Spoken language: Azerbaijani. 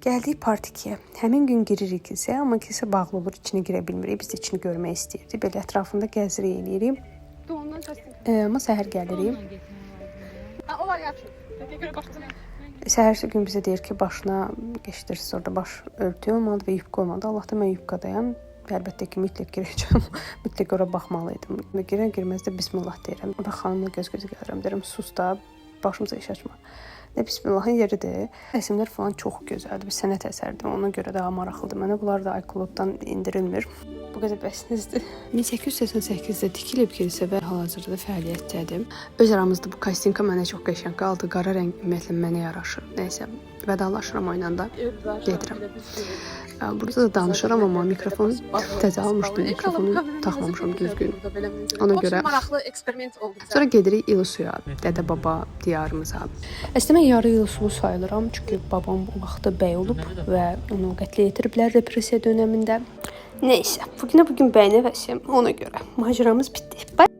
Gəldik part 2-yə. Həmin gün giririk kilsəyə, amma kilsə bağlı olur, içinə girə bilmirik. Biz də içini görmək istəyirdik. Belə ətrafında gəzirik, eləyirik. Amma səhər gəlirik. Səhərsi gün bizə deyir ki, başına geçirirsiniz, orada baş örtüyü olmadı və yubka olmadı. Allah'tan mən yubkadayam. Əlbəttə ki, mütləq girəcəm. Mütləq ora baxmalıydım. Və girən-girməz də bismillah deyirəm. O da xanımla göz-gözə gəlirəm. Deyirəm, sus da, başımıza iş açma. Nə bismillahın yeridir. Rəsmlər falan çox gözəldir. Bir sənət əsərdir. Ona görə daha maraqlıdır. Mənə bunlar da iCloud-dan indirilmir. Bu qədər bəsinizdir. 1888-də tikilib kilsə və hal-hazırda fəaliyyətdədir. Öz aramızda bu kostyumka mənə çox qəşəng qaldı. Qara rəng ümumiyyətlə mənə yaraşır. Nəysə, vedalaşıram o ilə də. Gedirəm. Burada da danışıram, amma mikrofonu təzə almışdım. Mikrofonu taxmamışam düzgün. Ona görə maraqlı eksperiment oldu. Sonra gedirik İlsuya, dədə-baba diyarımıza. Əslində mən yarı İlsulu sayılıram, çünki babam bu vaxtda bəy olub və onu qətlə yetiriblər repressiya dövründə. Nəysə, bugün bəy nəvəsiyəm, ona görə macəramız bitdi.